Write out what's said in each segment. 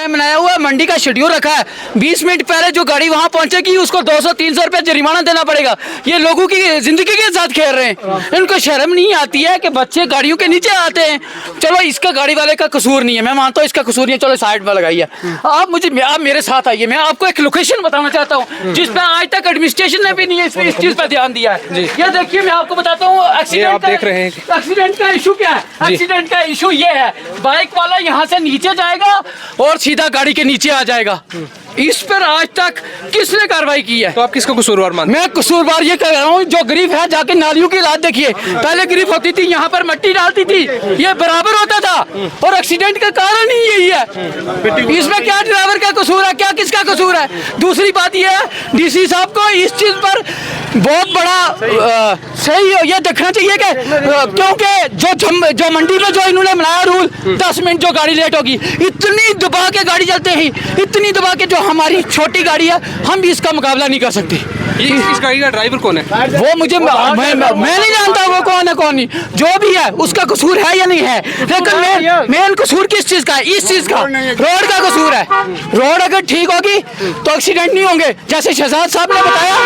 Time बनाया हुआ है, मंडी का शेड्यूल रखा है, 20 मिनट पहले जो गाड़ी वहां पहुंचेगी उसको 200-300 रुपए जुर्माना देना पड़ेगा। ये लोगों की जिंदगी के साथ खेल रहे हैं, इनको शर्म नहीं आती है कि बच्चे गाड़ियों के नीचे आते हैं। चलो इसका गाड़ी वाले का कसूर नहीं है, मैं मानता हूँ इसका कसूर नहीं है, चलो साइड में लगाइए। आप मेरे साथ आइए, मैं आपको एक लोकेशन बताना चाहता हूँ जिस पर आज तक एडमिनिस्ट्रेशन ने भी नहीं इस चीज पर ध्यान दिया है। ये देखिए मैं आपको बताता हूँ एक्सीडेंट का इशू क्या है। एक्सीडेंट का इशू ये है, बाइक वाला यहाँ से नीचे जाएगा और सीधा गाड़ी के नीचे आ जाएगा। इस पर आज तक किसने कार्रवाई की है? तो आप किसको कसूरवार मानते हैं? मैं कसूरवार ये कह रहा हूँ, जो गरीब है जाके नालियों की हालत देखिए। पहले गरीब होती थी, यहाँ पर मिट्टी डालती थी, ये बराबर होता था, और एक्सीडेंट का कारण ही यही है। इसमें क्या ड्राइवर का कसूर है, क्या किसका कसूर है? दूसरी बात ये है, डीसी साहब को इस चीज पर बहुत बड़ा सही ये देखना चाहिए कि क्योंकि जो मंडी में जो इन्होंने बनाया रूल 10 मिनट जो गाड़ी लेट होगी, इतनी दबा के गाड़ी चलते ही, इतनी दबा के, जो हमारी छोटी गाड़ी है हम भी इसका मुकाबला नहीं कर सकते। इस गाड़ी का ड्राइवर कौन है? वो मुझे मैं नहीं जानता वो कौन है कौन नहीं, जो भी है उसका कसूर है या नहीं है, लेकिन मेन कसूर किस चीज का है? इस चीज का, रोड का कसूर है। रोड अगर ठीक होगी तो एक्सीडेंट नहीं होंगे। जैसे शहजाद साहब ने बताया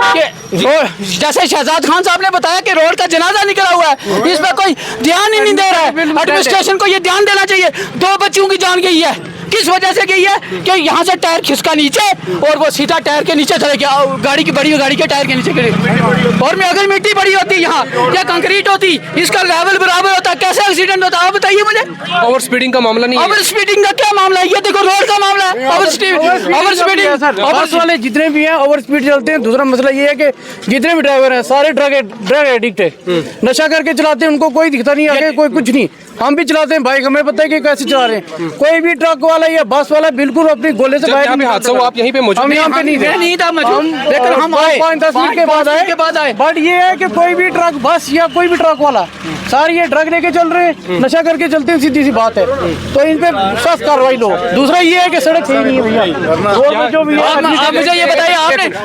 जैसे शहजाद खान साहब ने बताया कि रोड का जनाजा निकला हुआ है, इस पर कोई ध्यान ही नहीं दे रहा है। एडमिनिस्ट्रेशन को ये ध्यान देना चाहिए। 2 बच्चों की जान गई है, किस वजह से गई है? कि यहाँ से टायर खिसका नीचे और वो सीधा टायर के नीचे चले गया, गाड़ी की बड़ी गाड़ी के टायर के नीचे गिरे। और में अगर मिट्टी बड़ी होती यहाँ या कंक्रीट होती, इसका लेवल बराबर होता, कैसे एक्सीडेंट होता? आप बताइए मुझे। ओवर स्पीडिंग का मामला नहीं है। ओवर स्पीडिंग का क्या मामला है? ये देखो रोड का मामला है। ओवर स्पीडिंग वाले जितने भी हैं ओवर स्पीड चलते हैं। दूसरा मसला ये है कि जितने भी ड्राइवर हैं सारे ड्रग एडिक्ट है, नशा करके चलाते हैं, उनको कोई दिखता नहीं आगे, कोई कुछ नहीं। हम भी चलाते हैं बाइक, हमें पता है कि कैसे चला रहे हैं। कोई भी ट्रक वाला या बस वाला बिल्कुल अपनी गोले से बाहर नहीं। हादसा हुआ आप यहीं पे मौजूद? हम यहाँ पे नहीं थे, लेकिन हम 5-10 मिनट के बाद आए। बट ये है कि कोई भी ट्रक, बस या कोई भी ट्रक वाला सारे ये ड्रग लेके चल रहे हैं, नशा करके चलते हैं, सीधी सी बात है। तो इन पे सख्त कार्रवाई लो। दूसरा ये है कि सड़क सही नहीं है भैया। जो भी आप मुझे ये बताइए,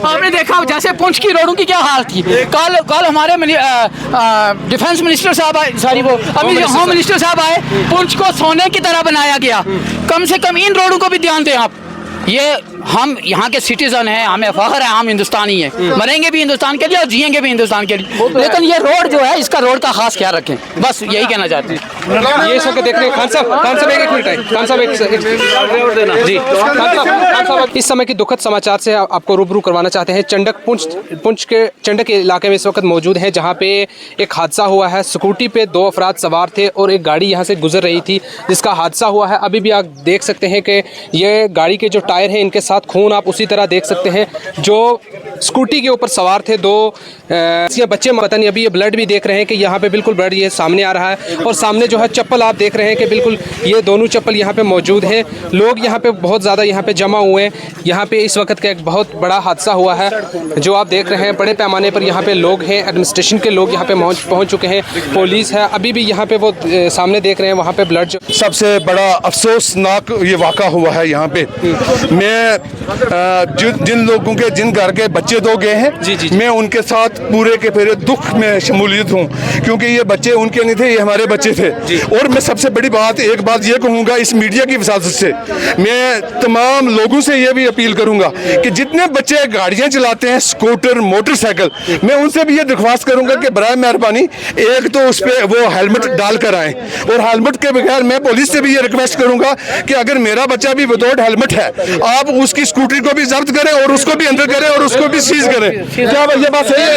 आपने देखा जैसे पुंछ की रोडों की क्या हाल थी? कल हमारे डिफेंस मिनिस्टर साहब आए, सॉरी वो होम मिनिस्टर साहब आए, पुंछ को सोने की तरह बनाया गया। कम से कम इन रोडों को भी ध्यान दें आप। ये हम यहाँ के सिटीजन हैं, हमें फख्र है, हम हिंदुस्तानी हैं, मरेंगे भी हिंदुस्तान के लिए और जिएंगे भी हिंदुस्तान के लिए। लेकिन ये रोड जो है, इसका रोड का खास ख्याल रखें, बस यही कहना चाहते हैं। ये सब देख रहे हैं। खान साहब एक मिनट है। खान साहब जी, खान साहब इस समय की दुखद समाचार से आपको रूबरू करवाना चाहते हैं। पुंछ के चंडक इलाके में इस वक्त मौजूद है, जहाँ पे एक हादसा हुआ है। स्कूटी पे 2 अफराद सवार थे और एक गाड़ी यहाँ से गुजर रही थी जिसका हादसा हुआ है। अभी भी आप देख सकते हैं कि ये गाड़ी के जो टायर हैं इनके साथ खून आप उसी तरह देख सकते हैं। जो स्कूटी के ऊपर सवार थे 2 बच्चे, पता नहीं, अभी ये ब्लड भी देख रहे हैं कि यहाँ पे बिल्कुल ब्लड ये सामने आ रहा है। और सामने जो है चप्पल आप देख रहे हैं कि बिल्कुल ये दोनों चप्पल यहाँ पे मौजूद हैं। लोग यहाँ पे बहुत ज़्यादा यहाँ पे जमा हुए हैं। यहाँ पे इस वक्त का एक बहुत बड़ा हादसा हुआ है जो आप देख रहे हैं। बड़े पैमाने पर यहाँ पे लोग हैं, एडमिनिस्ट्रेशन के लोग यहाँ पे पहुँच चुके हैं, पुलिस है। अभी भी यहाँ पे वो सामने देख रहे हैं, वहाँ पे ब्लड। सबसे बड़ा अफसोसनाक ये वाक़ा हुआ है यहाँ पे। मैं जिन लोगों के जिन घर के बच्चे 2 गए हैं, मैं उनके साथ पूरे के पूरे दुख में शमूलियत हूँ, क्योंकि ये बच्चे उनके नहीं थे, ये हमारे बच्चे थे। और मैं सबसे बड़ी बात एक बात ये कहूँगा, इस मीडिया की वसात से मैं तमाम लोगों से ये भी अपील करूँगा कि जितने बच्चे गाड़ियाँ चलाते हैं, स्कूटर, मोटरसाइकिल, मैं उनसे भी ये दरख्वास्त करूँगा कि बराए मेहरबानी एक तो उस पर वो हेलमेट डाल कर आएँ, और हेलमेट के बगैर मैं पुलिस से भी ये रिक्वेस्ट करूँगा कि अगर मेरा बच्चा भी विदाउट हेलमेट है, आप उसकी स्कूटरी को भी जब्त करें और उसको भी अंदर करें और उसको भी सीज करें। क्या ये बात सही है?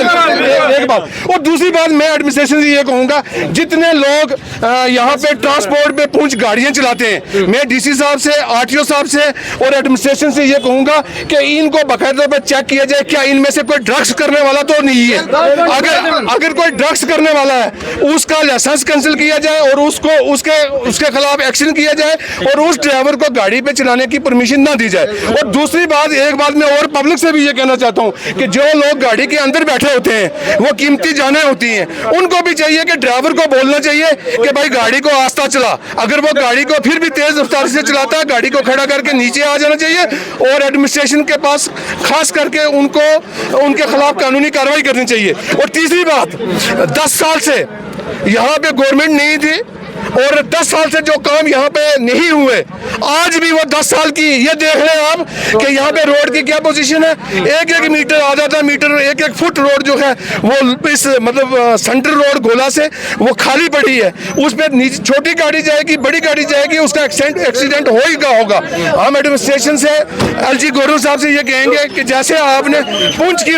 एक बात। और दूसरी बात, मैं एडमिनिस्ट्रेशन से ये कहूँगा, जितने लोग यहाँ पे ट्रांसपोर्ट में पुंछ गाड़ियाँ चलाते हैं, मैं डीसी साहब से, आरटीओ साहब से और एडमिनिस्ट्रेशन से ये कहूँगा कि इनको बाकायदा पे चेक किया जाए, क्या इनमें से कोई ड्रग्स करने वाला तो नहीं है। अगर कोई ड्रग्स करने वाला है, उसका लाइसेंस कैंसिल किया जाए और उसको उसके खिलाफ एक्शन किया जाए और उस ड्राइवर को गाड़ी पे चलाने की परमिशन ना दी जाए। और दूसरी बात, एक बात मैं और पब्लिक से भी ये कहना चाहता हूँ कि जो लोग गाड़ी के अंदर बैठे होते हैं, वो कीमती जानें होती हैं, उनको भी चाहिए कि ड्राइवर को बोलना चाहिए कि भाई गाड़ी को आस्ता चला। अगर वो गाड़ी को फिर भी तेज रफ्तार से चलाता है, गाड़ी को खड़ा करके नीचे आ जाना चाहिए और एडमिनिस्ट्रेशन के पास खास करके उनके खिलाफ कानूनी कार्रवाई करनी चाहिए। और तीसरी बात, 10 साल से यहाँ पे गवर्नमेंट नहीं थी, और 10 साल से जो काम यहाँ पे नहीं हुए, आज भी वो 10 साल की, ये देख रहे हैं आप कि यहाँ पे रोड की क्या पोजीशन है। एक एक मीटर, आधा मीटर, एक एक फुट रोड जो है वो इस मतलब सेंट्रल रोड गोला से वो खाली पड़ी है। उस पर छोटी गाड़ी जाएगी, बड़ी गाड़ी जाएगी, उसका एक्सीडेंट हो ही का होगा। हम एडमिनिस्ट्रेशन से LG गौरव साहब से ये कहेंगे कि जैसे आपने पुंछ की